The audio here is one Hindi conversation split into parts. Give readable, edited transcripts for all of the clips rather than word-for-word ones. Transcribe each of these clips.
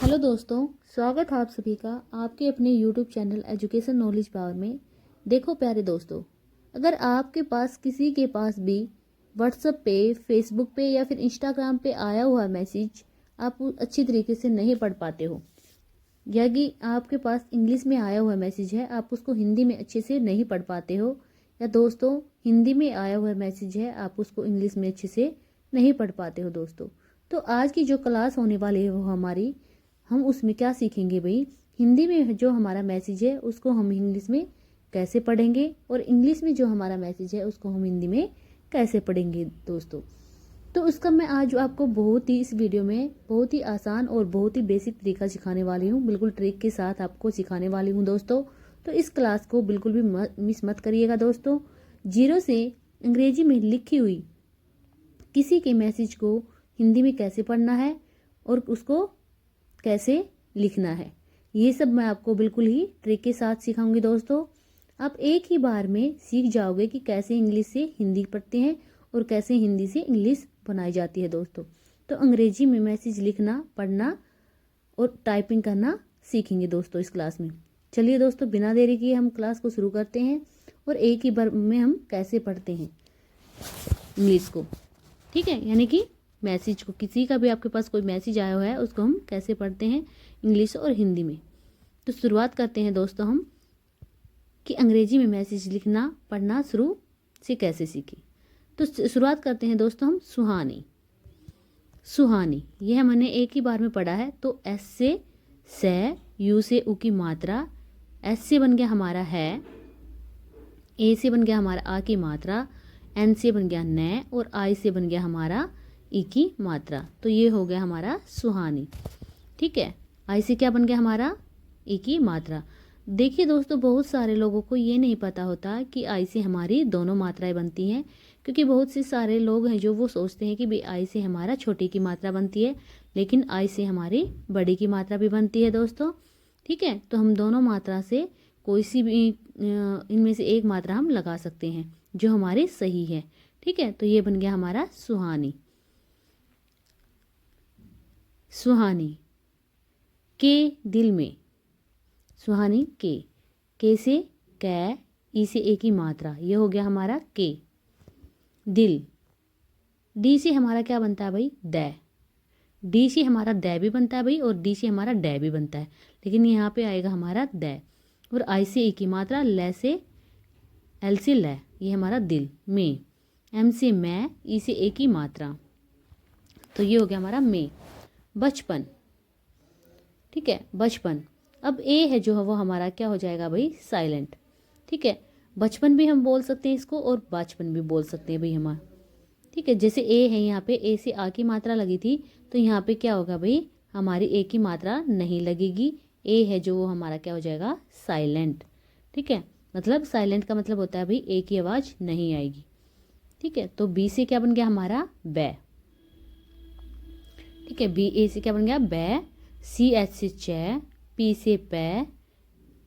हेलो दोस्तों, स्वागत है आप सभी का आपके अपने YouTube channel education knowledge power में। देखो प्यारे दोस्तों, अगर आपके पास किसी के पास भी व्हाट्सएप पे, फेसबुक पे या फिर इंस्टाग्राम पे आया हुआ मैसेज आप अच्छी तरीके से नहीं पढ़ पाते हो, या कि आपके पास इंग्लिश में आया हुआ मैसेज है आप उसको हिंदी में अच्छे से नहीं पढ़ पाते हो, या दोस्तों हिंदी में आया हुआ मैसेज है आप उसको इंग्लिश में अच्छे से नहीं पढ़ पाते हो दोस्तों, तो आज की जो क्लास होने वाली है वो हमारी, हम उसमें क्या सीखेंगे भाई। हिंदी में जो हमारा मैसेज है उसको हम इंग्लिश में कैसे पढ़ेंगे, और इंग्लिश में जो हमारा मैसेज है उसको हम हिंदी में कैसे पढ़ेंगे दोस्तों। तो उसका मैं आज आपको बहुत ही इस वीडियो में बहुत ही आसान और बहुत ही बेसिक तरीका सिखाने वाली हूँ, बिल्कुल ट्रिक के साथ आपको सिखाने वाली हूँ दोस्तों। तो इस क्लास को बिल्कुल भी मिस मत करिएगा दोस्तों। जीरो से अंग्रेजी में लिखी हुई किसी के मैसेज को हिंदी में कैसे पढ़ना है और उसको कैसे लिखना है, ये सब मैं आपको बिल्कुल ही ट्रिक के साथ सिखाऊंगी दोस्तों। आप एक ही बार में सीख जाओगे कि कैसे इंग्लिश से हिंदी पढ़ते हैं और कैसे हिंदी से इंग्लिश बनाई जाती है दोस्तों। तो अंग्रेजी में मैसेज लिखना, पढ़ना और टाइपिंग करना सीखेंगे दोस्तों इस क्लास में। चलिए दोस्तों, बिना देरी किए हम क्लास को शुरू करते हैं और एक ही बार में हम कैसे पढ़ते हैं इंग्लिश को, ठीक है। यानी कि मैसेज को, किसी का भी आपके पास कोई मैसेज आया हुआ है उसको हम कैसे पढ़ते हैं इंग्लिश और हिंदी में। तो शुरुआत करते हैं दोस्तों हम कि अंग्रेजी में मैसेज लिखना पढ़ना शुरू से कैसे सीखें। तो शुरुआत करते हैं दोस्तों हम सुहानी। सुहानी यह मैंने एक ही बार में पढ़ा है। तो एस से यू से ऊ की मात्रा, एस से बन गया हमारा है, ए से बन गया हमारा आ की मात्रा, एन से बन गया न और आई से बन गया हमारा ई की मात्रा। तो ये हो गया हमारा सुहानी, ठीक है। आई से क्या बन गया हमारा ई की मात्रा। देखिए दोस्तों, बहुत सारे लोगों को ये नहीं पता होता कि आई से हमारी दोनों मात्राएं बनती हैं, क्योंकि बहुत से सारे लोग हैं जो वो सोचते हैं कि भाई आई से हमारा छोटी की मात्रा बनती है, लेकिन आई से हमारी बड़ी की मात्रा भी बनती है दोस्तों, ठीक है। तो हम दोनों मात्रा से कोई सी भी इनमें से एक मात्रा हम लगा सकते हैं जो हमारी सही है, ठीक है। तो ये बन गया हमारा सुहानी। सुहानी के दिल में, सुहानी के से कै, ई से ए की मात्रा, ये हो गया हमारा के। दिल, डी से हमारा क्या बनता है भाई, दै। डी से हमारा दै भी बनता है भाई और डी से हमारा डै भी बनता है, लेकिन यहाँ पे आएगा हमारा दै। और आई से ए की मात्रा, लै से एल से लै, ये हमारा दिल। में, एम से मैं, ई से ए की मात्रा, तो ये हो गया हमारा में। बचपन, ठीक है, बचपन। अब ए है जो है वो हमारा क्या हो जाएगा भाई, साइलेंट, ठीक है। बचपन भी हम बोल सकते हैं इसको और बचपन भी बोल सकते हैं भाई हमारा, ठीक है। जैसे ए है, यहाँ पे ए से आ की मात्रा लगी थी, तो यहाँ पे क्या होगा भाई, हमारी ए की मात्रा नहीं लगेगी। ए है जो वो हमारा क्या हो जाएगा, साइलेंट, ठीक है। मतलब साइलेंट का मतलब होता है भाई ए की आवाज़ नहीं आएगी, ठीक है। तो बी से क्या बन गया हमारा, बै, ठीक है। बी ए से क्या बन गया, बै। सी एच से च, पी से पै,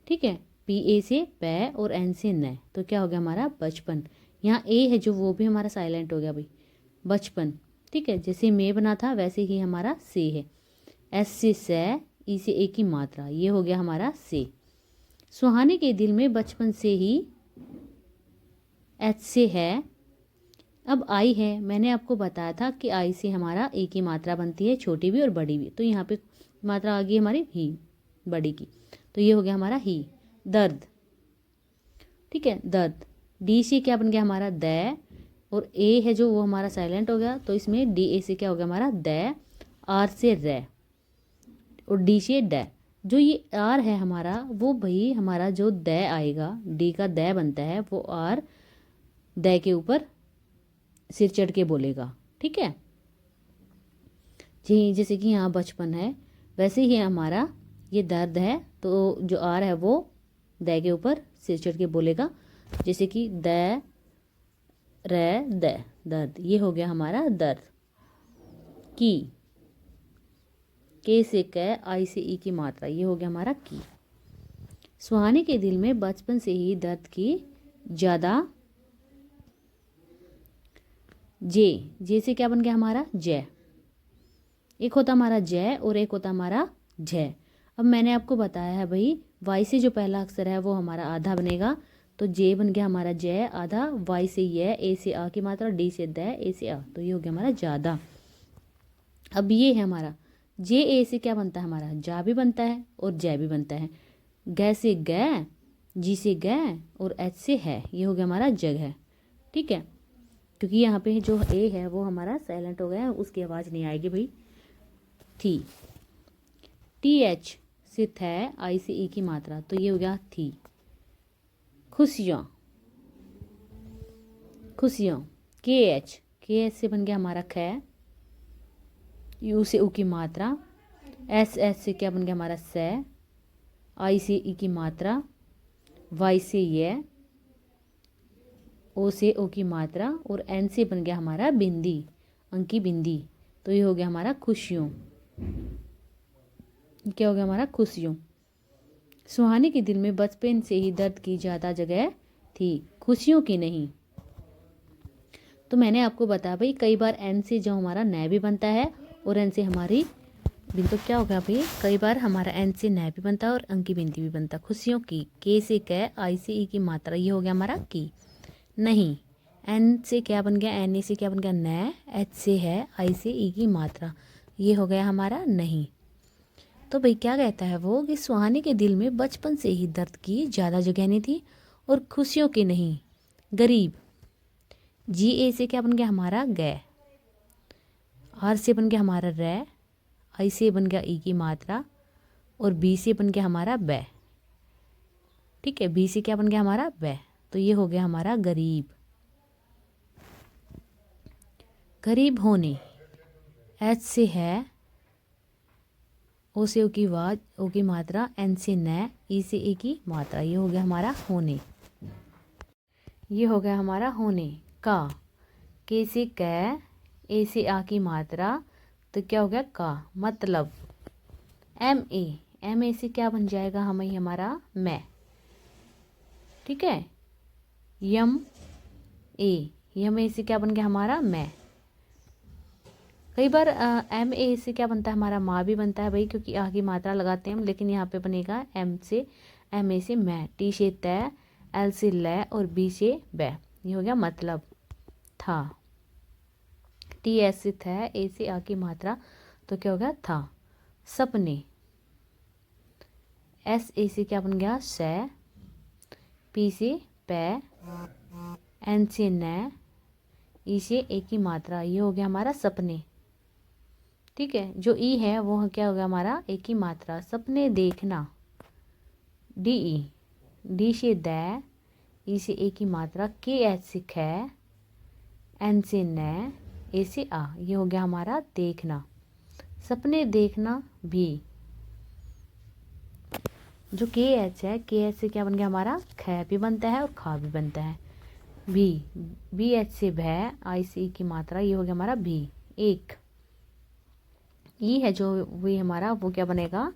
ठीक है। पी ए से पै और एन से न, तो क्या हो गया हमारा बचपन। यहाँ ए है जो वो भी हमारा साइलेंट हो गया भाई, बचपन, ठीक है। जैसे में बना था वैसे ही हमारा से है। एस से सै, ई से ए की मात्रा, ये हो गया हमारा से। सुहानी के दिल में बचपन से ही, एच से है। अब आई है, मैंने आपको बताया था कि आई से हमारा ए की मात्रा बनती है, छोटी भी और बड़ी भी। तो यहाँ पे मात्रा आ गई हमारी ही, बड़ी की, तो ये हो गया हमारा ही। दर्द, ठीक है, दर्द। डी से क्या बन गया हमारा, दै। और ए है जो वो हमारा साइलेंट हो गया, तो इसमें डी ए से क्या हो गया हमारा, दै। आर से रै और डी से डै। जो ये आर है हमारा, वो भाई हमारा जो दै आएगा, डी का दै बनता है, वो आर दै के ऊपर सिर चढ़ के बोलेगा, ठीक है जी। जैसे कि यहाँ बचपन है, वैसे ही हमारा ये दर्द है, तो जो आर है वो दै के ऊपर सिर चढ़ के बोलेगा, जैसे कि दै रै दै, दर्द। ये हो गया हमारा दर्द। की, के से कै, आई से ई की मात्रा, ये हो गया हमारा की। सुहानी के दिल में बचपन से ही दर्द की ज़्यादा, जे से क्या बन गया हमारा, जय। एक होता हमारा जय और एक होता हमारा झ। अब मैंने आपको बताया है भाई वाई से जो पहला अक्षर है वो हमारा आधा बनेगा, तो जे बन गया हमारा जय आधा, वाई से य, ए से आ की मात्रा, डी से द, ए से आ, तो ये हो गया हमारा ज्यादा। अब ये है हमारा जे, ए से क्या बनता है हमारा जा भी बनता है और जय भी बनता है। ग से ग, जी से ग और एच से है, ये हो गया हमारा जग है। ठीक है, क्योंकि यहाँ पे जो ए है वो हमारा साइलेंट हो गया है, उसकी आवाज़ नहीं आएगी भाई। थी, टी एच से थ, आई से ई की मात्रा, तो ये हो गया थी। खुशियाँ, खुशियाँ, के एच से बन गया हमारा ख, यू से ऊ की मात्रा, एस एच से क्या बन गया हमारा से, आई से ई की मात्रा, वाई से ये, ओ से ओ की मात्रा और एन से बन गया हमारा बिंदी, अंकी बिंदी, तो ये हो गया हमारा खुशियों। क्या हो गया हमारा खुशियों। सुहानी के दिल में बचपन से ही दर्द की ज़्यादा जगह थी, खुशियों की नहीं। तो मैंने आपको बताया भाई कई बार एन से जो हमारा न भी बनता है और एन से हमारी बिंदु, तो क्या होगा भाई कई बार हमारा एन से न भी बनता है और अंकी बिंदी भी बनता है। खुशियों की, के से क, आई से ई की मात्रा, ये हो गया हमारा की। नहीं, एन से क्या बन गया, एन ए से क्या बन गया न, एच से है, आई से ई की मात्रा, ये हो गया हमारा नहीं। तो भाई क्या कहता है वो कि सुहानी के दिल में बचपन से ही दर्द की ज़्यादा जगह नहीं थी और खुशियों की नहीं। गरीब, जी ए से क्या बन गया हमारा ग, आर से बन गया हमारा रै, आई से बन गया ई की मात्रा और बी से बन गया हमारा बै। ठीक है, बी से क्या बन गया हमारा बै, तो ये हो गया हमारा गरीब। गरीब होने, एच से है, ओ से ओ की आवाज, ओ की मात्रा, एन से न, ई से ए की मात्रा, ये हो गया हमारा होने। ये हो गया हमारा होने का, के से क, ए से आ की मात्रा, तो क्या हो गया का मतलब। एम ए से क्या बन जाएगा हमें हमारा मैं। ठीक है, यम ए से क्या बन गया हमारा मैं। कई बार एम ए से क्या बनता है हमारा माँ भी बनता है भाई, क्योंकि आ की मात्रा लगाते हैं हम, लेकिन यहाँ पे बनेगा एम ए से मैं, टी से तय, एल से ल और बी से बै, ये हो गया मतलब था। टी एस से थ, ए से आ की मात्रा, तो क्या हो गया था। सपने, एस ए से क्या बन गया से, पी से पै, एन से न, ई से ए की मात्रा, ये हो गया हमारा सपने। ठीक है, जो ई है वो क्या हो गया हमारा ए की मात्रा। सपने देखना, डी से द, ई से ए की मात्रा, के एच से ख, एन से न, ए से आ, ये हो गया हमारा देखना। सपने देखना भी, जो के एच है, के एच से क्या बन गया हमारा ख भी बनता है और खा भी बनता है। बी एच से भय, आई से ई की मात्रा, ये हो गया हमारा भी। एक ई है जो वो हमारा वो क्या बनेगा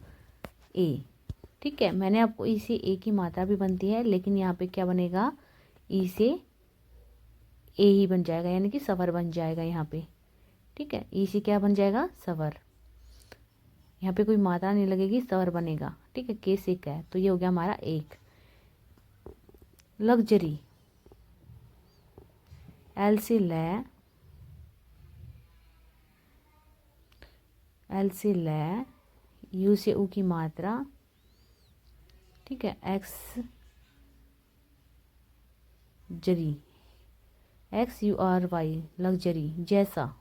ए। ठीक है, मैंने आपको ई से ए की मात्रा भी बनती है, लेकिन यहाँ पे क्या बनेगा ई से ए ही बन जाएगा, यानी कि सवर बन जाएगा यहाँ पे। ठीक है, ई से क्या बन जाएगा सवर, यहाँ पे कोई मात्रा नहीं लगेगी, सवर बनेगा। ठीक है, के से क, तो ये हो गया हमारा एक। लग्जरी, एल से ल, एल से ल, यू से ऊ की मात्रा। ठीक है, एक्स जरी, X U R Y, luxury जैसा।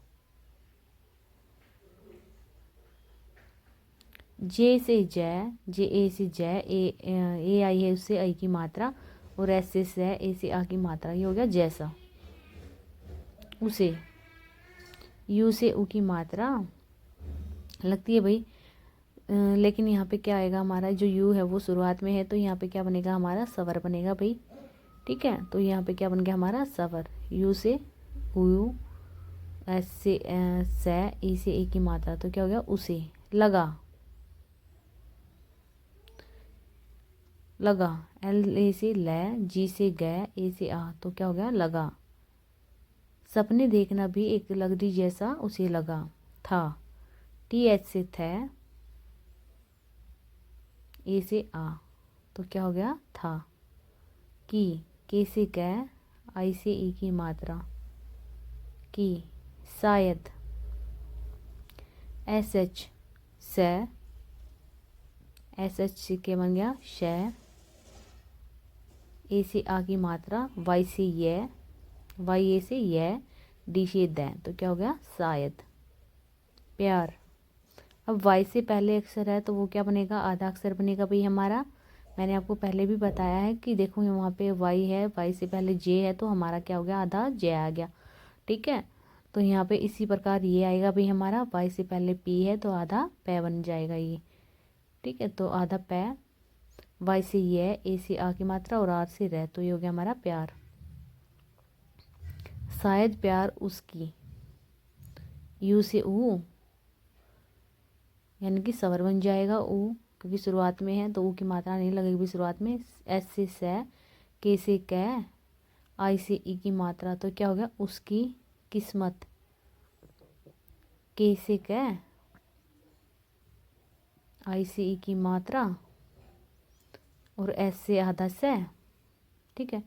जे से जय, जे ए से जय, ए आई है उससे आई की मात्रा और एस से स, ए से आ की मात्रा, ये हो गया जैसा। उसे, यू से ऊ की मात्रा लगती है भाई, लेकिन यहाँ पे क्या आएगा हमारा जो यू है वो शुरुआत में है, तो यहाँ पे क्या बनेगा हमारा सवर बनेगा भाई। ठीक है, तो यहाँ पे क्या बन गया हमारा सवर। यू से यू, एस से स, ई से ए की मात्रा, तो क्या हो गया उसे। लगा, लगा, एल ए से ल, जी से ग, ए से आ, तो क्या हो गया लगा। सपने देखना भी एक लग्जरी जैसा उसे लगा था। टी एच से थ, ए से आ, तो क्या हो गया था। की, के से कै, आई से ई की मात्रा, की। शायद, एस एच से, एस एच से के बन गया शय, ए से आ की मात्रा, वाई से ये, वाई ए से ये, डी से दै, तो क्या हो गया शायद। प्यार, अब वाई से पहले अक्षर है तो वो क्या बनेगा, आधा अक्षर बनेगा भाई हमारा। मैंने आपको पहले भी बताया है कि देखो वहाँ पे वाई है, वाई से पहले जे है, तो हमारा क्या हो गया, आधा जे आ गया। ठीक है, तो यहाँ पे इसी प्रकार ये आएगा भाई हमारा, वाई से पहले पी है तो आधा पै बन जाएगा ये। ठीक है, तो आधा पै, वाई से ये, ए से आ की मात्रा और आर से रह, तो ये हो गया हमारा प्यार। शायद प्यार उसकी, यू से ऊ, यानी कि स्वर बन जाएगा ऊ, क्योंकि शुरुआत में है तो ऊ की मात्रा नहीं लगेगी शुरुआत में। एस से सै, के से कै, आई से ई की मात्रा, तो क्या हो गया उसकी किस्मत। के से कै, आई से ई की मात्रा और एस से आधा से। ठीक है,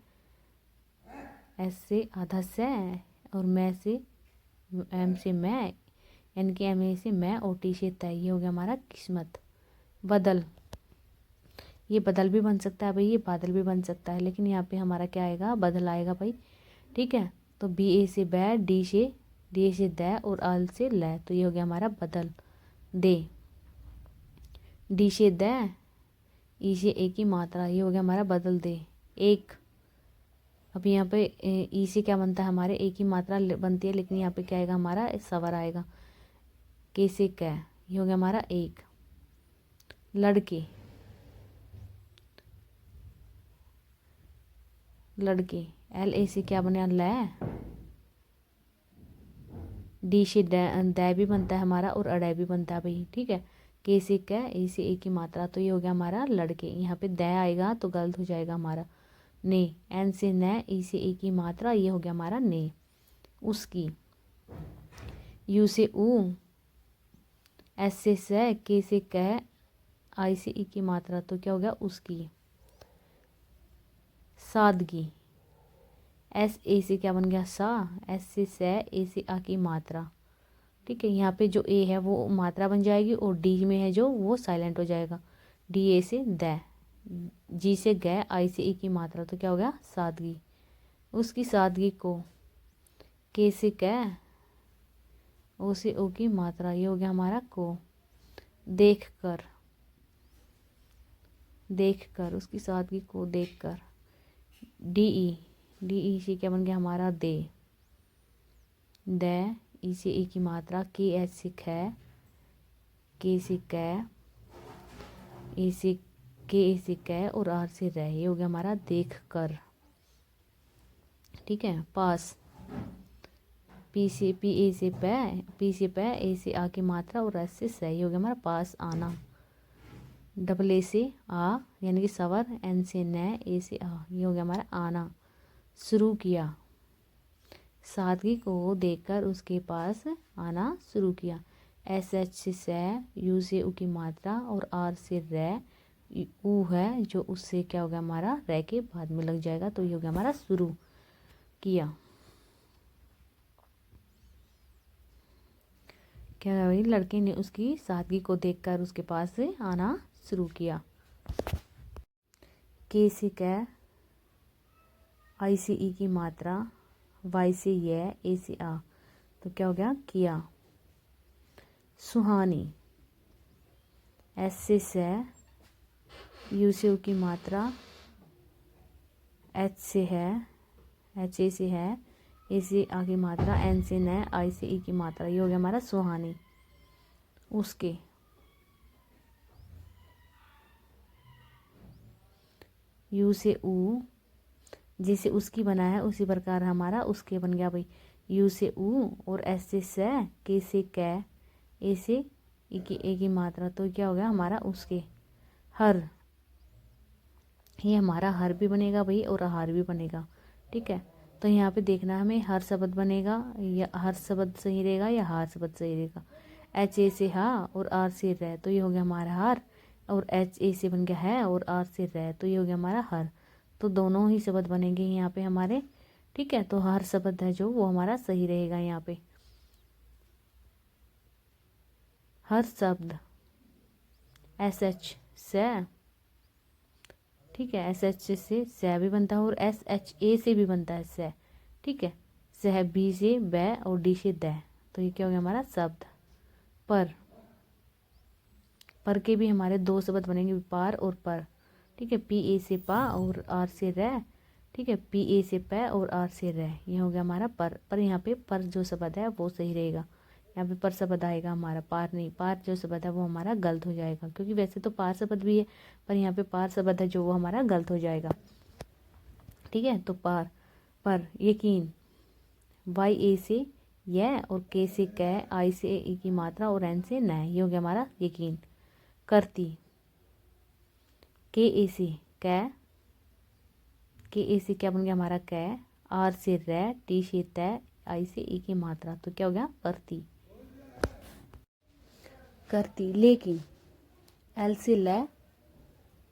एस से आधा से और मैं से, एम से मैं, यानी कि एम ए से मैं और टी से तय, ये हो गया हमारा किस्मत। बदल, ये बदल भी बन सकता है भाई, ये बादल भी बन सकता है, लेकिन यहाँ पे हमारा क्या आएगा, बदल आएगा भाई। ठीक है, तो बी ए से बै, डी से दै और आल से लै, तो ये हो गया हमारा बदल। दे, डी से दै, ई से ए की मात्रा, ये हो गया हमारा बदल दे। एक, अब यहाँ पे ई से क्या बनता है हमारे, ए की मात्रा बनती है, लेकिन यहाँ पे क्या आएगा हमारा सवर आएगा। के से कै, ये हो गया हमारा एक। लड़के, लड़के, एल ए से क्या बना लै, डी से दै भी बनता है हमारा और अड़ै भी बनता है भाई। ठीक है, के से कै, ए से ए की मात्रा, तो ये हो गया हमारा लड़के। यहाँ पे दै आएगा तो गलत हो जाएगा हमारा। ने, एन से नै, ई से ए की मात्रा, ये हो गया हमारा ने। उसकी, यू से ऊ, एस से सै, के से कै, आई से ई की मात्रा, तो क्या हो गया उसकी। सादगी, एस ए से क्या बन गया सा, एस से सै, ए से आ की मात्रा। ठीक है, यहाँ पे जो ए है वो मात्रा बन जाएगी और डी में है जो वो साइलेंट हो जाएगा। डी ए से दै, जी से गै, आई से ई की मात्रा, तो क्या हो गया सादगी। उसकी सादगी को, के से कै, ओ से ओ की मात्रा, ये हो गया हमारा को। देख कर, देख कर, उसकी सादगी को देख कर। डी ई से क्या बन गया हमारा दे, दै, ई से ई की मात्रा, के एच से कै, के से कै, ए से के, ए से कै और आर से रह, ये हो गया हमारा देख कर। ठीक है, पास, पी से पी ए से पै, पी से पै, ए से आ की मात्रा और एस से सह, ये हो गया हमारा पास आना। डबल ए से आ, यानी कि सवर, एन से नै, ए से आ, ये हो गया हमारा आना। शुरू किया, सादगी को देखकर उसके पास आना शुरू किया। एस एच से सै, यू से ऊ की मात्रा और आर से रै, ऊ है जो उससे क्या हो गया हमारा रै के बाद में लग जाएगा, तो ये हो गया हमारा शुरू किया। क्या है भाई, लड़के ने उसकी सादगी को देखकर उसके पास से आना शुरू किया। के से कै, आई से ई की मात्रा, वाई से ये, ए से आ, तो क्या हो गया किया। सुहानी, एस से सै, यू से ऊ की मात्रा, एच से है, एच ए से है, ए से आ की मात्रा, एन से नै, आई से ई की मात्रा, ये हो गया हमारा सुहानी। उसके, यू से ऊ, जैसे उसकी बना है उसी प्रकार हमारा उसके बन गया भाई। यू से ऊ और एस से सै, के से कै, ए से ए की मात्रा, तो क्या हो गया हमारा उसके। हर, ये हमारा हर भी बनेगा भाई और आहार भी बनेगा। ठीक है, तो यहाँ पे देखना हमें हर शब्द बनेगा या हर शब्द सही रहेगा या हार शब्द सही रहेगा। एच ए से हा और आर से रह, तो ये हो गया हमारा हार। और एच ए से बन गया है और आर से रह, तो ये हो गया हमारा हर। तो दोनों ही शब्द बनेंगे यहाँ पे हमारे, ठीक है। तो हर शब्द है जो वो हमारा सही रहेगा यहाँ पे। हर शब्द एस एच से, ठीक है, एस एच से स भी बनता है और एस एच ए से भी बनता है से, ठीक है। सह बी से बै और डी से द, तो ये क्या हो गया हमारा शब्द। पर के भी हमारे दो शब्द बनेंगे, पार और पर, ठीक है। पी ए से पा और आर से रह, ठीक है। पी ए से पै और आर से रह, ये हो गया हमारा पर यहाँ पे पर जो शब्द है वो सही रहेगा। यहाँ पे पर शब्द आएगा हमारा, पार नहीं। पार जो शब्द है वो हमारा गलत हो जाएगा, क्योंकि वैसे तो पार शब्द भी है, पर यहाँ पे पार शब्द है जो वो हमारा गलत हो जाएगा, ठीक है। तो पार, पर, यकीन, वाई ए से यह और के से कै, आई से ई की मात्रा और एन से न, ये हो गया हमारा यकीन। करती, के ए से कै, के ए से क्या बन गया हमारा कै, आर से रै, टी से तय, आई से ई की मात्रा, तो क्या हो गया करती। करती, लेकिन, एल से लै,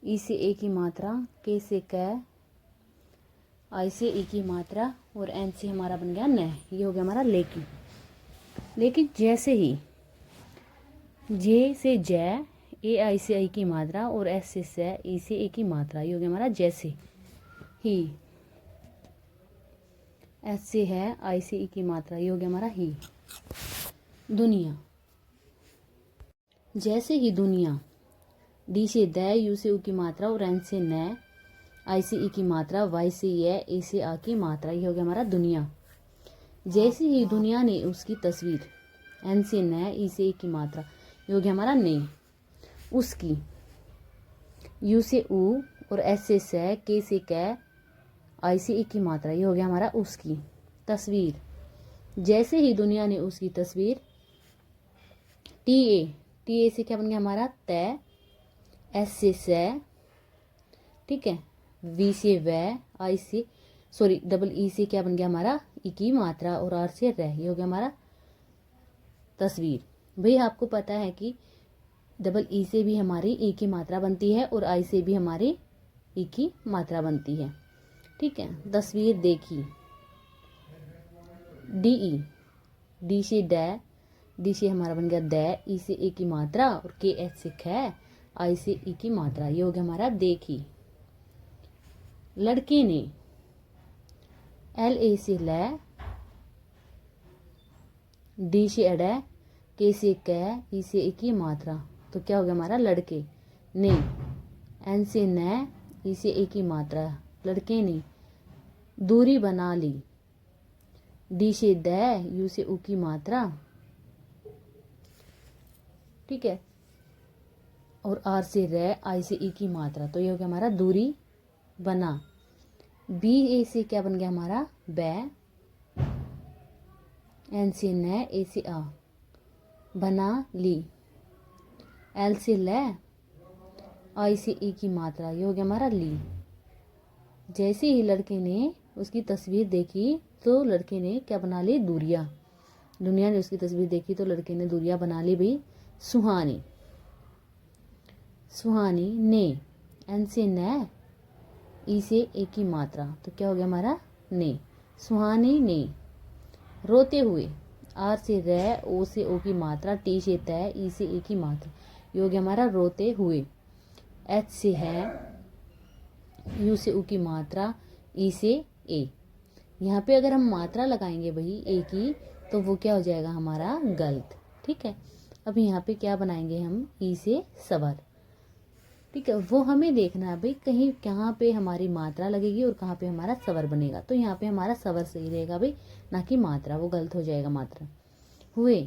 ई से ए की मात्रा, के से कै, आई से ई की मात्रा और एन से हमारा बन गया न, ये हो गया हमारा लेकिन। लेकिन जैसे ही जे से जै, ए आई से आई की मात्रा और एस से स, ई से ए की मात्रा, ये हो गया हमारा जैसे ही। एस से है, आई से ई की मात्रा, ये हो गया हमारा ही। दुनिया, जैसे ही दुनिया, डी से द, यू से उ की मात्रा और एन से न, आई से ई की मात्रा, वाई से य, ए से आ की मात्रा, ये हो गया हमारा दुनिया। जैसे ही दुनिया ने उसकी तस्वीर, एन से न, ई से ए की मात्रा, ये हो गया हमारा ने। उसकी, यू से उ और एस से स, के से कै, आई से ई की मात्रा, ये हो गया हमारा उसकी। तस्वीर, जैसे ही दुनिया ने उसकी तस्वीर, टी ए से क्या बन गया हमारा तय, एस से स, ठीक है, वी से वै, आई से डबल ई से क्या बन गया हमारा ई की मात्रा और आर से रह, ये हो गया हमारा तस्वीर। भाई आपको पता है कि डबल ई से भी हमारी ई की मात्रा बनती है और आई से भी हमारी ई की मात्रा बनती है, ठीक है। तस्वीर देखी, डी ई, डी से ड, डी से हमारा बन गया द, ई से ए की मात्रा और के एच से ख, आई से ई की मात्रा, ये हो गया हमारा देखी। लड़के ने, एल ए से लै, डी से अड, के से कै, ई से ए की मात्रा, तो क्या हो गया हमारा लड़के ने। एन से न, ई से ए की मात्रा, लड़के ने दूरी बना ली, डी से द, यू से उ की मात्रा, ठीक है, और आर से रे, आई से ई की मात्रा, तो ये हो गया हमारा दूरी बना। बी ए से क्या बन गया हमारा बै, एन से न, ए से आ, बना ली। एल से लै, आई से ई की मात्रा, ये हो गया हमारा ली। जैसे ही लड़के ने उसकी तस्वीर देखी तो लड़के ने क्या बना ली दूरियां, दुनिया ने उसकी तस्वीर देखी तो लड़के ने दूरियां बना ली भाई। सुहानी, सुहानी ने, एन से न, ई से ए की मात्रा, तो क्या हो गया हमारा ने, सुहानी ने। रोते हुए, आर से रै, ओ से ओ की मात्रा, टी से तय, ई से ए की मात्रा, ये हो गया हमारा रोते हुए। एच से है, यू से उ की मात्रा, ई से ए, यहाँ पे अगर हम मात्रा लगाएंगे भाई ए की तो वो क्या हो जाएगा हमारा गलत, ठीक है। अब यहाँ पे क्या बनाएंगे हम ई से सवर, ठीक है, वो हमें देखना है भाई कहीं कहाँ पे हमारी मात्रा लगेगी और कहाँ पे हमारा सवर बनेगा। तो यहाँ पे हमारा सवर सही रहेगा भाई, ना कि मात्रा, वो गलत हो जाएगा मात्रा। हुए,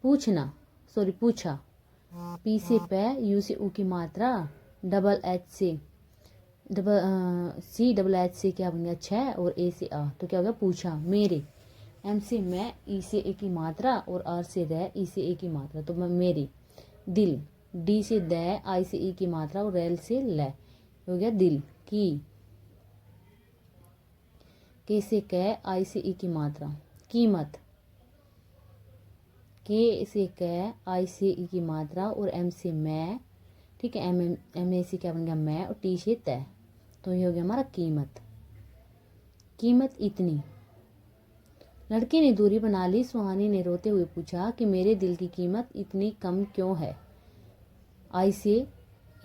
पूछना, पूछा, पी से पै, यू से उ की मात्रा, डबल एच से सी डबल एच से क्या बन गया छः और ए से आ, तो क्या हो गया पूछा। मेरे, एम से मैं, ई से ए की मात्रा और आर से रह, ई से ए की मात्रा, तो मैं मेरे। दिल, डी से द, आई से ई की मात्रा और एल से ल, हो गया दिल की। के से कै, आई से ई की मात्रा, कीमत, के से कै, आई से ई की मात्रा और एम से मैं, ठीक है। एम ए से क्या बन गया मैं, और टी से तय, तो ये हो गया हमारा कीमत। कीमत इतनी। लड़के ने दूरी बना ली, सुहानी ने रोते हुए पूछा कि मेरे दिल की कीमत इतनी कम क्यों है। आई से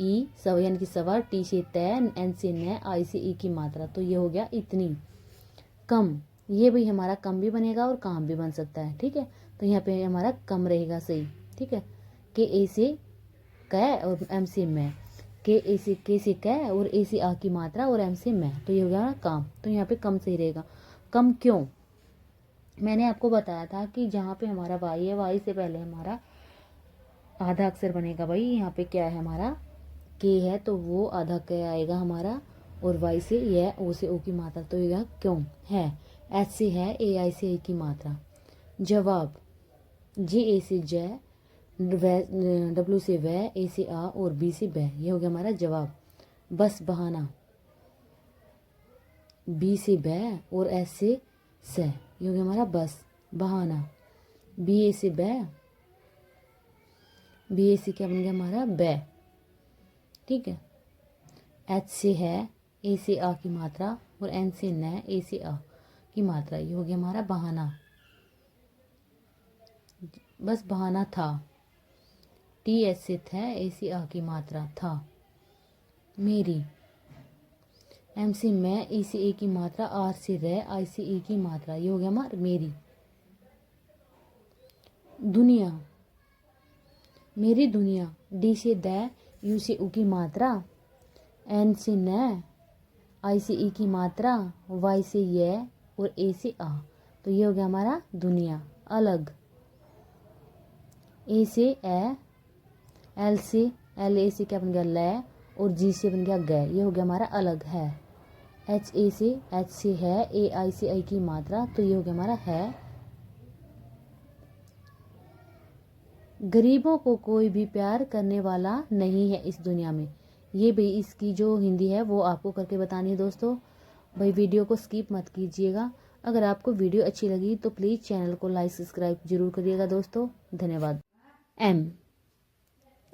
ई सव यानी कि सवा, टी से तय, एन से न, आई से ई की मात्रा, तो ये हो गया इतनी कम। ये भी हमारा कम भी बनेगा और काम भी बन सकता है। ठीक है, तो यहाँ पे हमारा कम रहेगा सही। ठीक है, के ए से क और एम से मैं, के से क और ए से आ की मात्रा और एम से मैं, तो ये हो गया काम। तो यहाँ पे कम सही रहेगा। कम क्यों, मैंने आपको बताया था कि जहाँ पे हमारा वाई है, वाई से पहले हमारा आधा अक्षर बनेगा भाई। यहाँ पे क्या है हमारा के है, तो वो आधा क आएगा हमारा, और वाई से यह, ओ से ओ की मात्रा, तो ये क्यों है। एच से है, ए आई से ए की मात्रा। जवाब, जे ए से जय, डब्ल्यू से वह, ए से आ और बी से बह, ये हो गया हमारा जवाब। बस बहाना, बी से बह और एस से स, ये हो गया हमारा बस बहाना। बी ए से बह, बी ए से क्या बन गया हमारा बै। ठीक है, एच से है, ए से आ की मात्रा, और एन से न, ए से आ की मात्रा, ये हो गया हमारा बहाना। बस बहाना था। टी एच से थ, ए से आ की मात्रा था। मेरी, एम से मैं, ई से ए की मात्रा, आर से रह, आई से ई की मात्रा, ये हो गया हमारा मेरी। दुनिया, मेरी दुनिया, डी से द, यू से उ की मात्रा, एन से न, आई से ई की मात्रा, वाई से ये और ए से आ, तो ये हो गया हमारा दुनिया। अलग, ए से ए, एल से एल, ए से क्या बन गया ल, और जी से बन गया ग, ये हो गया हमारा अलग है। एच ए से एच से है, ए आई से आई की मात्रा, तो ये हो गया हमारा है। गरीबों को कोई भी प्यार करने वाला नहीं है इस दुनिया में। ये भी इसकी जो हिंदी है वो आपको करके बतानी है दोस्तों। भाई वीडियो को स्किप मत कीजिएगा। अगर आपको वीडियो अच्छी लगी तो प्लीज़ चैनल को लाइक सब्सक्राइब जरूर करिएगा दोस्तों। धन्यवाद। एम,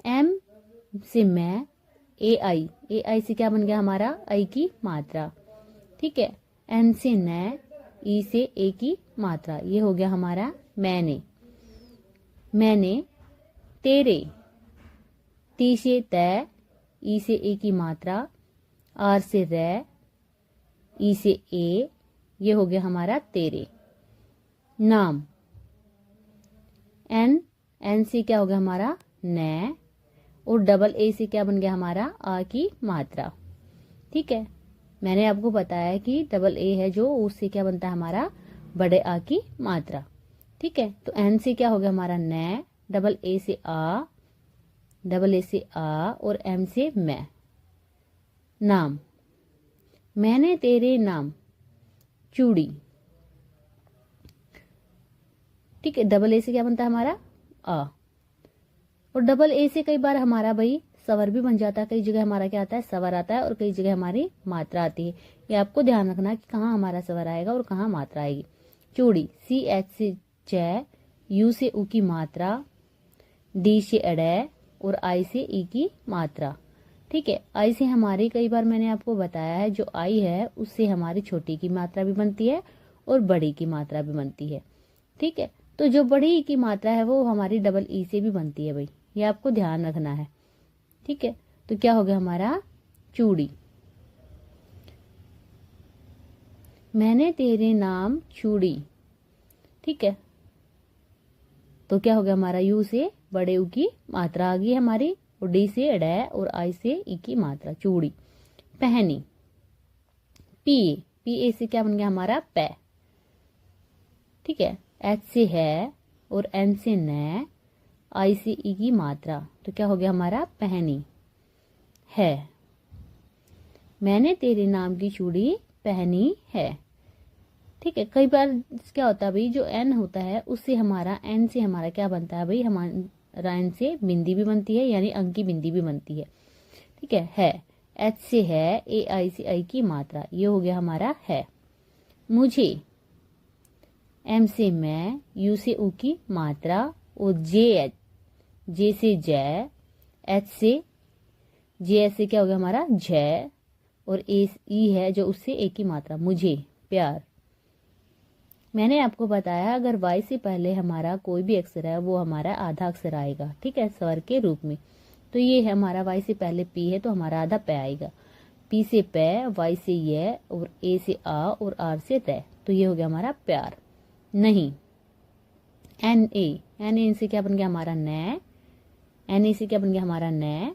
एम से मैं, ए आई से क्या बन गया हमारा आई की मात्रा। ठीक है, एन से न, ई से ए की मात्रा, ये हो गया हमारा मैंने। मैंने तेरे, टी से तय, ई से ए की मात्रा, आर से रै, ई से ए, ये हो गया हमारा तेरे। नाम, एन से क्या हो गया हमारा न, और डबल ए से क्या बन गया हमारा आ की मात्रा। ठीक है, मैंने आपको बताया कि डबल ए है जो, उससे क्या बनता है हमारा बड़े आ की मात्रा। ठीक है, तो एन से क्या हो गया हमारा न, डबल ए से आ, डबल ए से आ और एम से मैं। नाम, मैंने तेरे नाम चूड़ी। ठीक है, डबल ए से क्या बनता है हमारा आ, और डबल ए से कई बार हमारा भाई सवर भी बन जाता है। कई जगह हमारा क्या आता है सवर आता है, और कई जगह हमारी मात्रा आती है। ये आपको ध्यान रखना कि कहाँ हमारा सवर आएगा और कहाँ मात्रा आएगी। चूड़ी, सी एच से च, यू से उ की मात्रा, डी से अड़े और आई से ई की मात्रा। ठीक है, आई से हमारी कई बार मैंने आपको बताया है जो आई है उससे हमारी छोटी की मात्रा भी बनती है और बड़ी की मात्रा भी बनती है। ठीक है, तो जो बड़ी की मात्रा है वो हमारी डबल ई से भी बनती है भाई, ये आपको ध्यान रखना है। ठीक है, तो क्या हो गया हमारा चूड़ी। मैंने तेरे नाम चूड़ी। ठीक है, तो क्या हो गया हमारा यू से बड़े यू की मात्रा आ गई हमारी, और डी से अडै और आई से ई की मात्रा चूड़ी। पहनी, पी ए से क्या बन गया हमारा पै। ठीक है, एच से है और एन से न, आई से ई की मात्रा, तो क्या हो गया हमारा पहनी है। मैंने तेरे नाम की चूड़ी पहनी है। ठीक है, कई बार क्या होता है भाई जो एन होता है उससे हमारा एन से हमारा क्या बनता है भाई, हमारा एन से बिंदी भी बनती है, यानी अंक की बिंदी भी बनती है। ठीक है, एच से है, ए आई से आई की मात्रा, ये हो गया हमारा है। मुझे, एम से मैं, यू से उ की मात्रा और जे से जय, एच से जे से क्या हो गया हमारा जय, और ए ई है जो उससे एक ही मात्रा, मुझे, प्यार। मैंने आपको बताया अगर वाई से पहले हमारा कोई भी अक्षर है वो हमारा आधा अक्षर आएगा, ठीक है, स्वर के रूप में। तो ये है हमारा वाई से पहले पी है तो हमारा आधा पै आएगा। पी से पै, वाई से ये, और ए से आ, और आर से तय। तो ये हो गया हमारा प्यार। नहीं, एन ए से क्या बन गया हमारा नै, एन ए से क्या बन गया हमारा नै,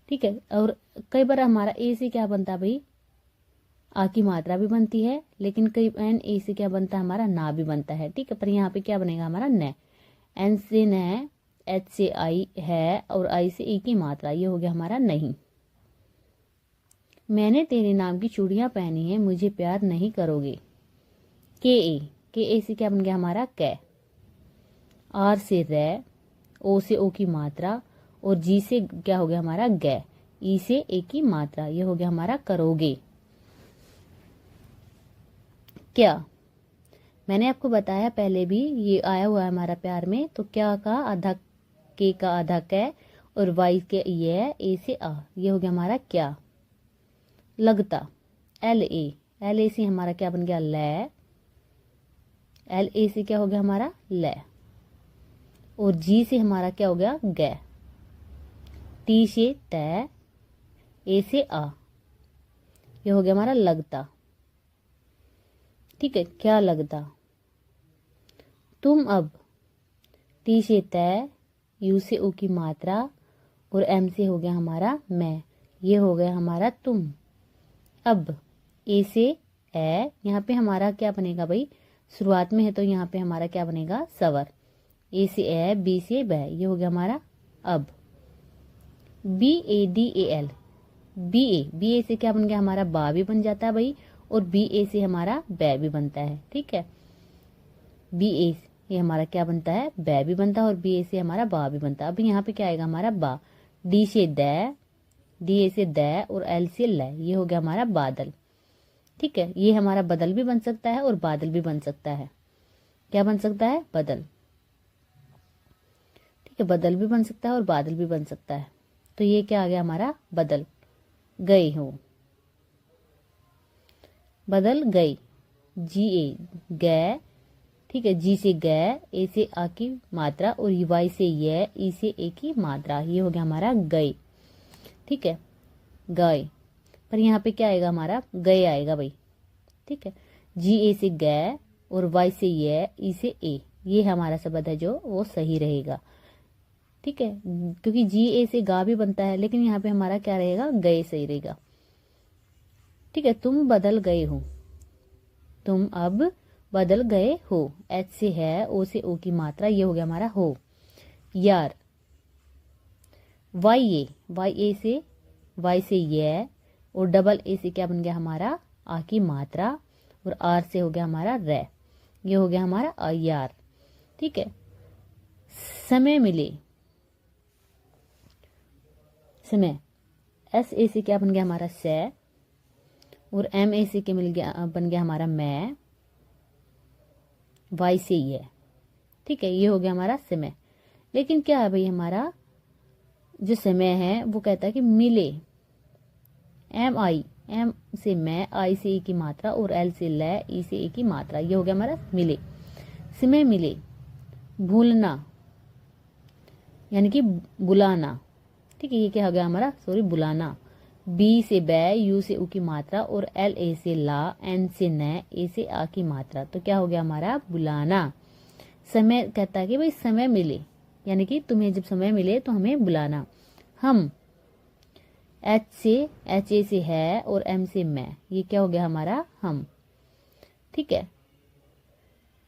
ठीक है। और कई बार हमारा ए से क्या बनता भाई, आ की मात्रा भी बनती है, लेकिन कई एन ए से क्या बनता है हमारा ना भी बनता है, ठीक है। पर यहाँ पे क्या बनेगा हमारा नै, एन से नै, एच से आई है, और आई से ई की मात्रा, ये हो गया हमारा नहीं। मैंने तेरे नाम की चूड़ियां पहनी है, मुझे प्यार नहीं करोगे। के ए से क्या बन गया हमारा कै, आर से रै, ओ से ओ की मात्रा, और जी से क्या हो गया हमारा गै, ई से ए की मात्रा, ये हो गया हमारा करोगे। क्या, मैंने आपको बताया पहले भी, ये आया हुआ है हमारा प्यार में, तो क्या का आधा के का आधा कै, और वाई के ये, ए से आ, ये हो गया हमारा क्या। लगता, एल ए से हमारा क्या बन गया लै, एल ए से क्या हो गया हमारा लै, और जी से हमारा क्या हो गया गै, टी से तै, ए से आ, ये हो गया हमारा लगता, ठीक है। क्या लगता, तुम अब, टी से तै, यू से ऊ की मात्रा, और एम से हो गया हमारा मैं, ये हो गया हमारा तुम। अब ए से ए, यहाँ पे हमारा क्या बनेगा भाई, शुरुआत में है तो यहाँ पे हमारा क्या बनेगा सवर, ए से ए, बी से बै, ये हो गया हमारा अब। B A D A L, B A से क्या बन गया हमारा बा भी बन जाता है भाई, और बी ए से हमारा बै भी बनता है, ठीक है। बी ए ये हमारा क्या बनता है बै भी बनता है, और बी ए से हमारा बा भी बनता है। अब यहाँ पे क्या आएगा हमारा बा, डी से दै, डी ए से दै, और एल से लै, ये हो गया हमारा बादल, ठीक है। ये हमारा बदल भी बन सकता है और बादल भी बन सकता है। क्या बन सकता है, बदल, ठीक है, बदल भी बन सकता है और बादल भी बन सकता है। तो ये क्या आ गया हमारा बदल गई हो, बदल गई, जी ए गै, ठीक है, जी से गै, ए से आ की मात्रा, और वाई से ये, ई से ए की मात्रा, ये हो गया हमारा गई, ठीक है, गए। पर यहाँ पे क्या आएगा हमारा गए आएगा भाई, ठीक है। जी ए से गै, और वाई से ये, ई से ए, ये हमारा शब्द है जो वो सही रहेगा, ठीक है, क्योंकि जी ए से गा भी बनता है, लेकिन यहाँ पे हमारा क्या रहेगा गए सही रहेगा, ठीक है। तुम बदल गए हो, तुम अब बदल गए हो, एच से है, ओ से ओ की मात्रा, ये हो गया हमारा हो। यार, वाई ए से ये, और डबल ए से क्या बन गया हमारा आ की मात्रा, और आर से हो गया हमारा रै, ये हो गया हमारा यार, ठीक है। समय मिले, समय, एस ए से क्या बन गया हमारा सै, और एम ए से क्या मिल गया बन गया हमारा मैं, वाई से ये, ठीक है, ये हो गया हमारा समय। लेकिन क्या है भाई हमारा जो समय है वो कहता है कि मिले, एम से मैं, आई से ई की मात्रा, और एल से लै, ई से ए की मात्रा, ये हो गया हमारा मिले, समय मिले। भूलना यानी कि बुलाना, ठीक है, ये क्या हो गया हमारा बुलाना, बी से बै, यू से ऊ की मात्रा, और एल ए से ला, एन से नै, ए से आ की मात्रा, तो क्या हो गया हमारा बुलाना। समय कहता है कि भाई समय मिले, यानी कि तुम्हें जब समय मिले तो हमें बुलाना। हम, एच ए से है, और एम से मैं, ये क्या हो गया हमारा हम, ठीक है।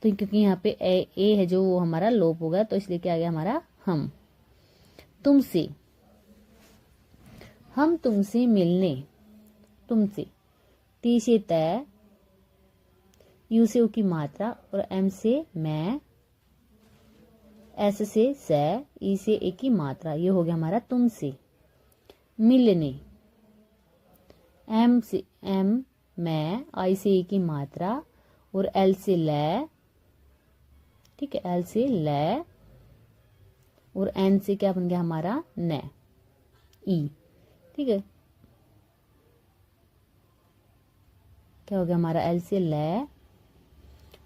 तो क्योंकि यहाँ पे ए है जो वो हमारा लोप होगा, तो इसलिए क्या आ गया हमारा हम। तुमसे, हम तुमसे मिलने, तुमसे, टी से तय, यू से ऊ की मात्रा, और एम से मैं, एस से सै, ई से ए की मात्रा, ये हो गया हमारा तुमसे। मिलने, एम से एम मैं, आई से ए की मात्रा, और एल से लै, ठीक है, एल से लै, और एन से क्या बन गया हमारा नै, ई। ठीक है, क्या हो गया हमारा एल से ले,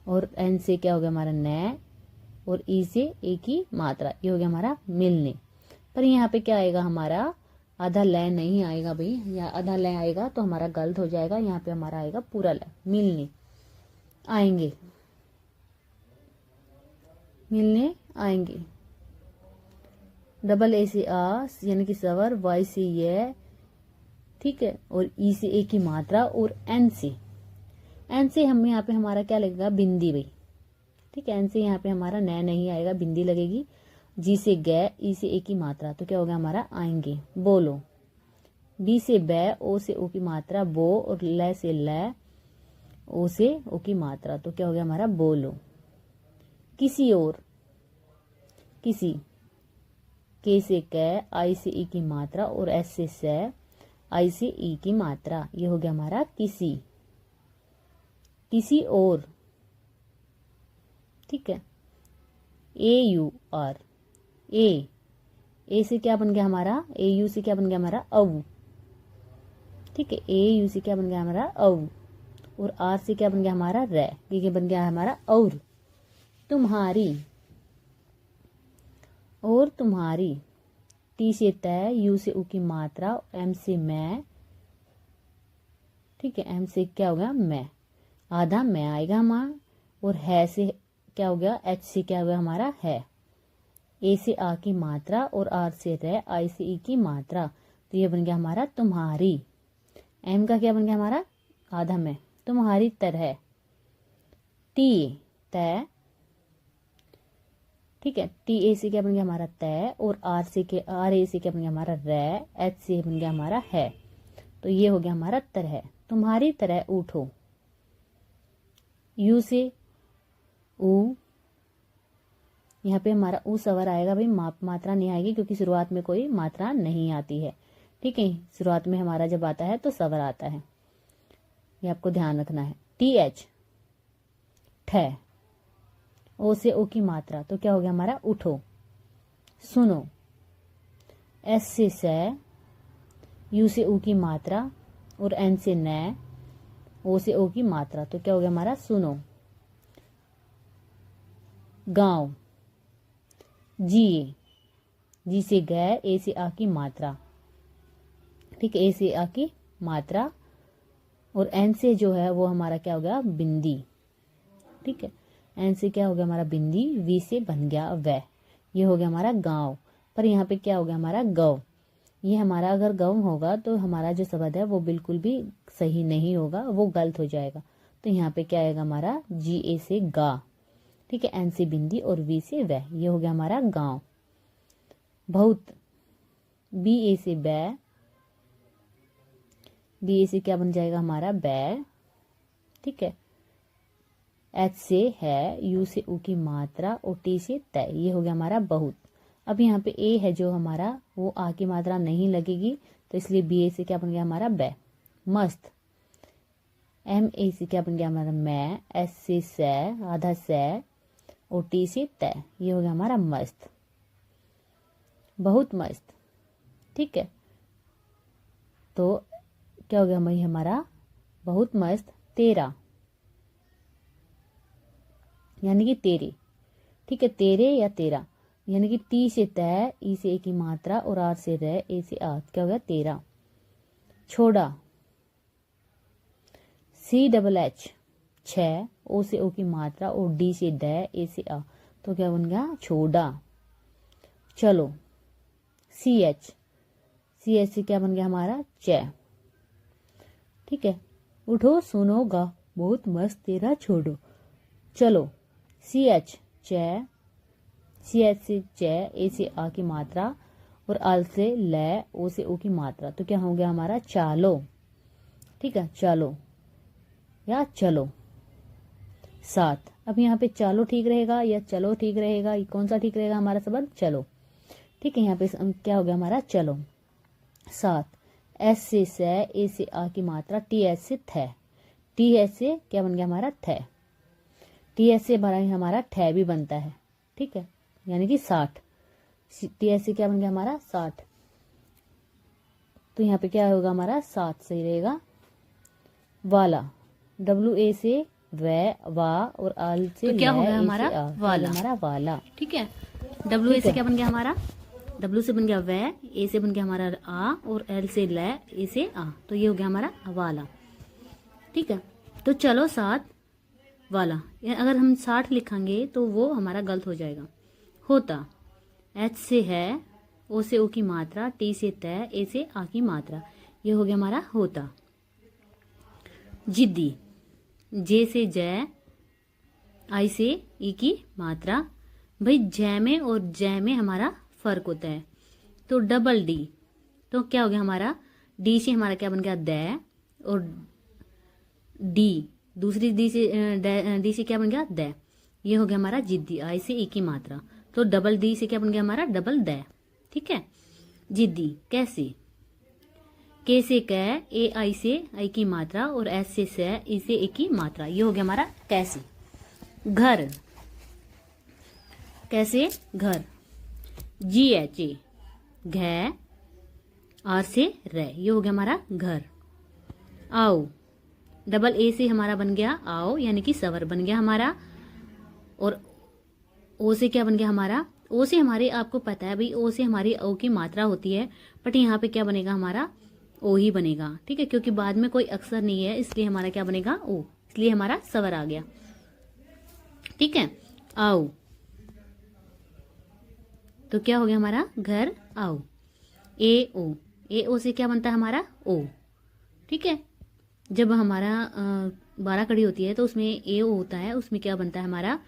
और एन से क्या हो गया हमारा ने, और ई से ए की मात्रा, ये हो गया हमारा मिलने। पर यहाँ पे क्या आएगा हमारा, आधा लय नहीं आएगा भाई, या आधा लय आएगा तो हमारा गलत हो जाएगा। यहाँ पे हमारा आएगा पूरा लय, मिलने आएंगे, मिलने आएंगे। डबल ए से आ यानी कि सवर, वाई से ये, ठीक है, और ई से ए की मात्रा, और एन से हम यहाँ पे हमारा क्या लगेगा, बिंदी भाई। ठीक है, एन से यहाँ पे हमारा नया नहीं आएगा, बिंदी लगेगी। जी से गे, ई से ए की मात्रा, तो क्या होगा हमारा आएंगे, बोलो। बी से बै, ओ से ओ की मात्रा बो, और ल से ल, ओ से ओ की मात्रा, तो क्या हो गया हमारा बोलो। किसी और, किसी, के से कै, आई से ई की मात्रा, और एस से स, आई से ई की मात्रा, ये हो गया हमारा किसी, किसी और। ठीक है, ए यू आर, ए से क्या बन गया हमारा, ए यू से क्या बन गया हमारा अव। ठीक है, ए यू से क्या बन गया हमारा अव, और आर से क्या बन गया हमारा रे, ये बन गया हमारा और। तुम्हारी, और तुम्हारी। टी से तय, यू से ऊ की मात्रा, एम से मैं। ठीक है, एम से क्या हो गया मैं, आधा मैं आएगा हमारा, और है से क्या हो गया, एच से क्या हो गया हमारा है। ए से आ की मात्रा, और आर से रे, आई से ई की मात्रा, तो ये बन गया हमारा तुम्हारी। एम का क्या बन गया हमारा, आधा में, तुम्हारी तरह। टी तय, ठीक है, टी ए से क्या बन गया हमारा तय, और आर ए से क्या बन गया हमारा रे, एच से बन गया हमारा है, तो ये हो गया हमारा तरह। तुम्हारी तरह उठो। यू से ऊ, यहाँ पे हमारा ऊ सवर आएगा भाई, मात्रा नहीं आएगी, क्योंकि शुरुआत में कोई मात्रा नहीं आती है। ठीक है, शुरुआत में हमारा जब आता है तो सवर आता है, ये आपको ध्यान रखना है। टी एच ठ, ओ से ओ की मात्रा, तो क्या हो गया हमारा उठो। सुनो, एस से स, यू से ऊ की मात्रा, और एन से न, ओ से ओ की मात्रा, तो क्या हो गया हमारा सुनो। गांव, जी से ग, ए से आ की मात्रा। ठीक है, ए से आ की मात्रा, और एन से जो है वो हमारा क्या हो गया बिंदी। ठीक है, एन से क्या हो गया हमारा बिंदी, वी से बन गया वह, ये हो गया हमारा गांव। पर यहाँ पे क्या हो गया हमारा गव। ये हमारा अगर गव होगा तो हमारा जो शब्द है वो बिल्कुल भी सही नहीं होगा, वो गलत हो जाएगा। तो यहाँ पे क्या आएगा हमारा जी ए से गा। ठीक है, एन से बिंदी और वी से वह, ये हो गया हमारा गांव। बहुत, बी ए से बै, बी ए से क्या बन जाएगा हमारा बै। ठीक है, एच से है, यू से ऊ की मात्रा, और टी से तय, ये हो गया हमारा बहुत। अब यहाँ पे ए है जो हमारा वो आ की मात्रा नहीं लगेगी, तो इसलिए बी ए से क्या बन गया हमारा बै। मस्त, एम ए से क्या बन गया हमारा मैं, एस से स, आधा स, और टी से तय, ये हो गया हमारा मस्त, बहुत मस्त। ठीक है, तो क्या हो गया भाई हमारा बहुत मस्त तेरा, यानी कि तेरे। ठीक है, तेरे या तेरा, यानी कि टी से तय, ई से ए की मात्रा, और आर से रे, ए से आ, क्या हो गया तेरा। छोड़ा, सी डबल एच छ, ओ से ओ की मात्रा, और डी से ड, ए से आ, तो क्या बन गया छोड़ा। चलो, सी एच से क्या बन गया हमारा च। ठीक है, उठो सुनो गा, बहुत मस्त तेरा छोड़ो। चलो, सी एच च, सी एच से च, ए से आ की मात्रा, और आल से ल, ओ से ओ की मात्रा, तो क्या हो गया हमारा चालो। ठीक है, चलो या चलो। 7, अब यहाँ पे चालो ठीक रहेगा या चलो ठीक रहेगा, कौन सा ठीक रहेगा हमारा शब्द चलो। ठीक है, यहाँ पे क्या हो गया हमारा चलो। 7, एस से स, ए से आ की मात्रा, टी एस से थ, टी एस से क्या बन गया हमारा थ, टी एस से हमारा ठ भी बनता है। ठीक है, यानी कि 60, टी एस से क्या बन गया हमारा 60। तो यहाँ पे क्या होगा हमारा 7 सही रहेगा। वाला, WA से वै, वा और आल से तो क्या हो लै, गया ए हमारा से आ, वाला। हमारा वाला। ठीक है, WA ठीक से है। क्या बन गया हमारा, W से बन गया वै, A से बन गया हमारा आ और L से लै, ए से आ, तो ये हो गया हमारा वाला। ठीक है, तो चलो 7 वाला, अगर हम 60 लिखेंगे तो वो हमारा गलत हो जाएगा। होता, H से है, O से ओ की मात्रा, T से तय, ए से आ की मात्रा, ये हो गया हमारा होता। जिद्दी, J से जय, I से ई की मात्रा। भाई जय में और जय में हमारा फर्क होता है, तो डबल डी, तो क्या हो गया हमारा, डी से हमारा क्या बन गया दै, और डी दूसरी डी से क्या बन गया दै, ये हो गया हमारा जिद्दी, आई से ई की मात्रा, तो डबल डी से क्या बन गया हमारा डबल दै। ठीक है, जिद्दी। कैसे, के से कै, ए आई से आई की मात्रा और एस से स, ई से ए की मात्रा, ये हो गया हमारा कैसे। घर, कैसे घर, GH, घ, आर से रे, ये हो गया हमारा घर। आओ, डबल ए से हमारा बन गया आओ, यानी कि सवर बन गया हमारा, और ओ से क्या बन गया हमारा, ओ से हमारे, आपको पता है भाई ओ से हमारी ओ की मात्रा होती है, बट यहाँ पे क्या बनेगा हमारा ओ ही बनेगा। ठीक है, क्योंकि बाद में कोई अक्षर नहीं है, इसलिए हमारा क्या बनेगा ओ, इसलिए हमारा सवर आ गया। ठीक है, आओ, तो क्या हो गया हमारा घर आओ। ए ओ से क्या बनता है हमारा ओ। ठीक है, जब हमारा 12 कड़ी होती है तो उसमें ए ओ होता है, उसमें क्या बनता है हमारा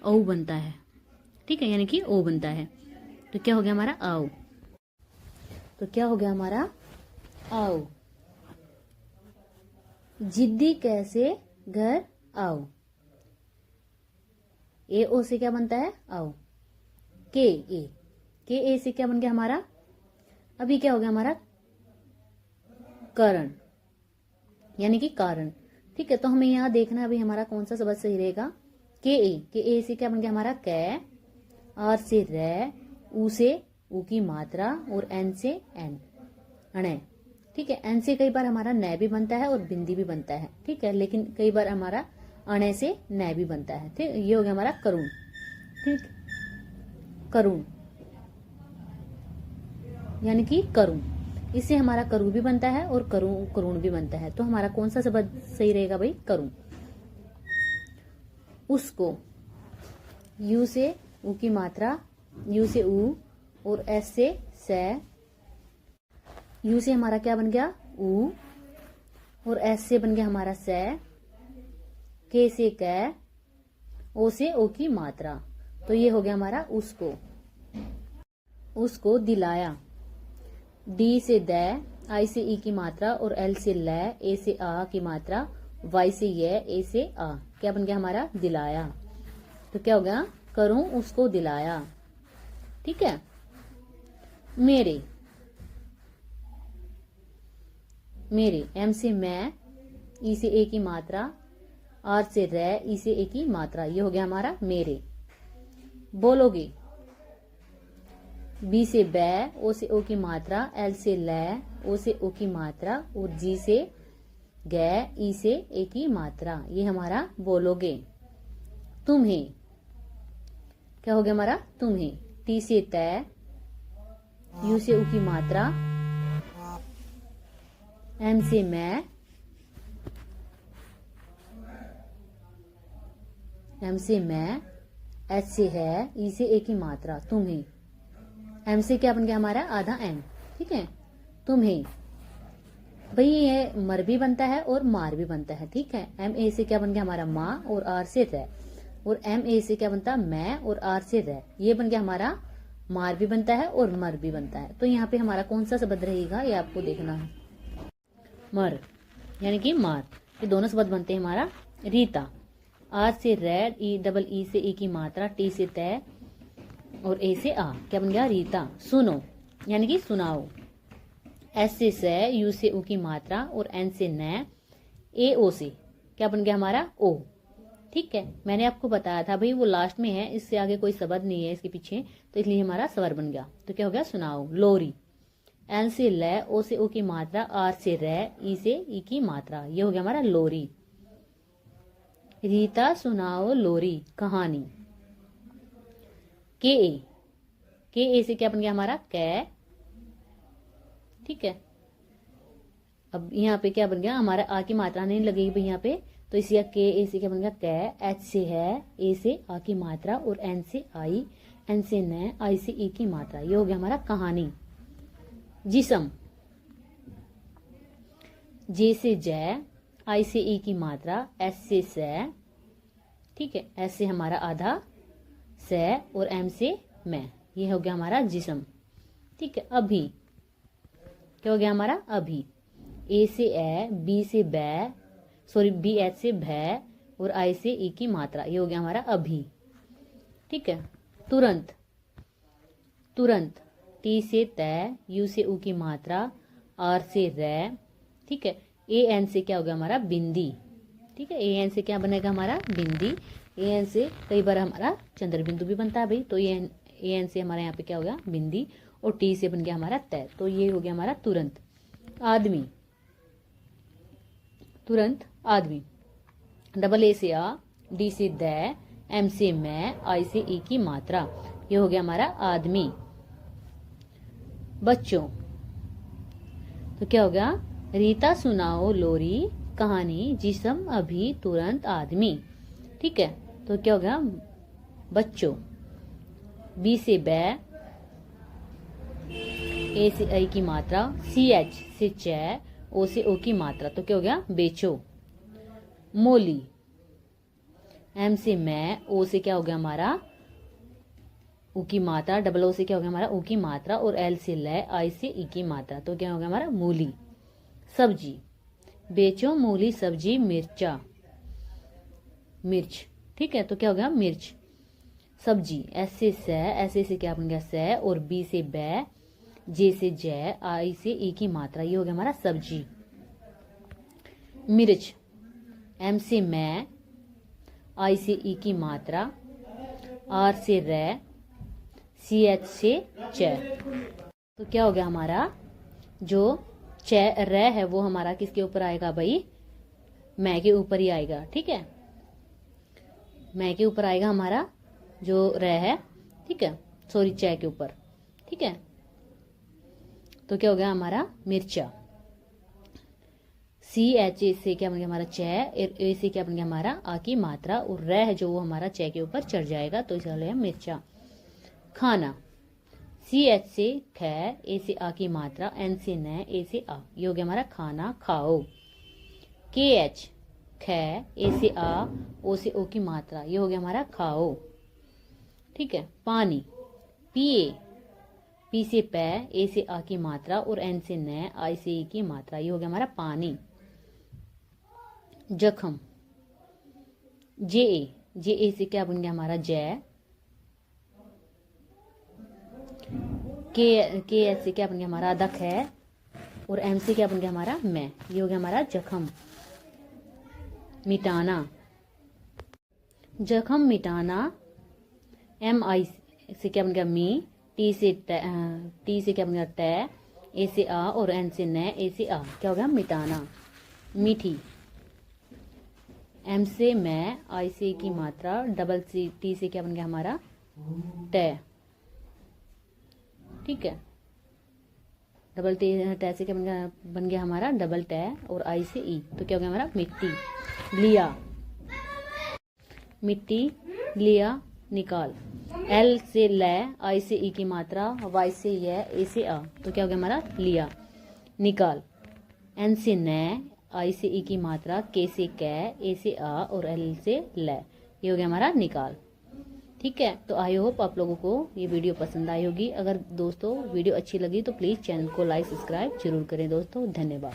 ओ बनता है। ठीक है, यानी कि ओ बनता है, तो क्या हो गया हमारा आओ। तो क्या हो गया हमारा आओ। जिद्दी कैसे घर आओ, ए ओ से क्या बनता है आओ। के ए से क्या बन गया हमारा, अभी क्या हो गया हमारा करण, यानी कि कारण। ठीक है, तो हमें यहाँ देखना है अभी हमारा कौन सा शब्द सही रहेगा। के ए से क्या बन गया हमारा कै, आर से रै, ऊ से ऊ की मात्रा और एन से एन, अणय। ठीक है, एन से कई बार हमारा नै भी बनता है और बिंदी भी बनता है। ठीक है, लेकिन कई बार हमारा अणय से नै भी बनता है। ठीक, ये हो गया हमारा करुण। ठीक, करुण यानी कि करुण, इससे हमारा करु भी बनता है और करुण भी बनता है। तो हमारा कौन सा शब्द सही रहेगा भाई करुण। उसको, यू से ऊ की मात्रा, यू से ऊ और एस से स, यू से हमारा क्या बन गया ऊ और एस से बन गया हमारा स, के से कै, ओ से ओ की मात्रा, तो ये हो गया हमारा उसको दिलाया। डी से दै, आई से ई की मात्रा और एल से लै, ए से आ की मात्रा, वाई से ये, ए से आ, क्या बन गया हमारा दिलाया। तो क्या हो गया करूं उसको दिलाया। ठीक है, मेरे, एम से मैं, ई से ए की मात्रा, आर से रै, ई से ए की मात्रा, ये हो गया हमारा मेरे। बोलोगे, बी से बै, ओ से ओ की मात्रा, एल से लै, ओ से ओ की मात्रा और जी से गै, ई से ए की मात्रा, ये हमारा बोलोगे। तुम्हें, क्या हो गया हमारा तुम्हें। टी से तय, यू से ऊ की मात्रा, एम से मैं, एम से मैं, एच से है, ई से ए की मात्रा, तुम्हें। एम से क्या बन गया हमारा आधा एम। ठीक है, तुम्हें, भाई ये मर भी बनता है और मार भी बनता है। ठीक है, एम ए से क्या बन गया हमारा माँ और आर से रै, और एम ए से क्या बनता है मैं और आर से रै, ये बन गया हमारा मार भी बनता है और मर भी बनता है। तो यहाँ पे हमारा कौन सा शब्द रहेगा ये आपको देखना है। मर यानी कि मार, ये दोनों शब्द बनते हैं हमारा। रीता, आर से रै, ई डबल ई से ई की मात्रा, टी से तय और ए से आ, क्या बन गया रीता। सुनो यानी कि सुनाओ, एस से स, यू से ऊ की मात्रा और एन से न, ए ओ से क्या बन गया हमारा ओ। ठीक है, मैंने आपको बताया था भाई वो लास्ट में है, इससे आगे कोई शब्द नहीं है इसके पीछे, तो इसलिए हमारा स्वर बन गया। तो क्या हो गया सुनाओ। लोरी, एल से ल, ओ से ओ की मात्रा, आर से रे, ई से ई की मात्रा। ये हो गया हमारा लोरी। रीता सुनाओ लोरी कहानी। के ए से क्या बन गया हमारा कै। ठीक है, अब यहाँ पे क्या बन गया हमारा आ की मात्रा नहीं लगेगी भाई यहाँ पे, तो इसी के ए से क्या बन गया कै। एच से है, ए से आ की मात्रा और एन से आई, एन से न, आई से ई की मात्रा। ये हो गया हमारा कहानी। जिस्म। जे से जय, आई से ई की मात्रा, एस से से। ठीक है, एस से हमारा आधा, से और एम से मैं। ये हो गया हमारा जिस्म। ठीक है, अभी क्या हो गया हमारा अभी। ए से ए, बी से बै, सॉरी बी एच से भै और आई से ई की मात्रा। ये हो गया हमारा अभी। ठीक है, तुरंत। तुरंत टी से तय, यू से ऊ की मात्रा, आर से रै। ठीक है, ए एन से क्या हो गया हमारा बिंदी। ठीक है, ए एन से क्या बनेगा हमारा बिंदी। ए एन से कई बार हमारा चंद्र बिंदु भी बनता है भाई, तो ए एन से हमारा यहाँ पे क्या हो गया बिंदी, और टी से बन गया हमारा तय। तो ये हो गया हमारा तुरंत। आदमी। तुरंत आदमी। डबल ए से आ, डी से दै, एम से मैं, आई से ई की मात्रा। ये हो गया हमारा आदमी। बच्चों। तो क्या हो गया रीता सुनाओ लोरी कहानी, जिस्म, अभी, तुरंत, आदमी। ठीक है, तो क्या हो गया बच्चों। बी से बै, ए से आई की मात्रा, सी एच से च, ओ से ओ की मात्रा। तो क्या हो गया बेचो। मोली। एम से मैं, ओ से क्या हो गया हमारा ऊ की मात्रा, डबल ओ से क्या हो गया हमारा ऊ की मात्रा, और एल से ल, आई से ई की मात्रा। तो क्या हो गया हमारा मूली। सब्जी। बेचो मूली, सब्जी, मिर्चा, मिर्च। ठीक है, तो क्या हो गया मिर्च। सब्जी। एस से क्या बन गया से, और बी से बै, जे से जय, आई से ई की मात्रा। ये हो गया हमारा सब्जी। मिर्च। एम से मैं, आई से ई की मात्रा, आर से रै, सी एच से च। तो क्या हो गया हमारा जो च रै है वो हमारा किसके ऊपर आएगा भाई, मैं के ऊपर ही आएगा। ठीक है, मैं के ऊपर आएगा हमारा जो रै है। ठीक है, सॉरी च के ऊपर। ठीक है, तो क्या हो गया हमारा मिर्चा। सी एच ए से क्या बन गया हमारा च, ए से क्या बन गया हमारा आ की मात्रा, और रै है जो वो हमारा च के ऊपर चढ़ जाएगा, तो इसे हो मिर्चा। खाना। सी एच से ख, ए से आ की मात्रा, एन से न, ए से आ। ये हो गया हमारा खाना, खाओ। के एच ख, ए से आ, ओ से ओ की मात्रा। ये हो गया हमारा खाओ। ठीक है, पानी। पिए। पी से पै, ए से आ की मात्रा, और एन से न, आई से ई की मात्रा। ये हो गया हमारा पानी। जख्म। जे ए से क्या बन गया हमारा जय। के एच से क्या बन गया हमारा दख है, और एम से क्या बन गया हमारा मैं। ये हो गया हमारा जख्म। मिटाना। जख्म मिटाना। एम आई से क्या बन गया मी, टी से क्या बन गया टे, ए से आ, और एन से न, ए से आ। क्या हो गया मिटाना। मीठी। एम से मैं, आई से की मात्रा, डबल सी टी से क्या बन गया हमारा टे। ठीक है, डबल टे से क्या बन गया हमारा डबल टे, और आई से ई। तो क्या हो गया हमारा मिट्टी। लिया। मिट्टी, लिया, निकाल। एल से ल, आई से ई की मात्रा, वाई से य, ए से आ। तो क्या हो गया हमारा लिया, निकाल। एन से न, आई से ई की मात्रा, के से कै, ए से आ, और एल से ल। ये हो गया हमारा निकाल। ठीक है, तो आई होप आप लोगों को ये वीडियो पसंद आई होगी। अगर दोस्तों वीडियो अच्छी लगी तो प्लीज़ चैनल को लाइक सब्सक्राइब जरूर करें दोस्तों। धन्यवाद।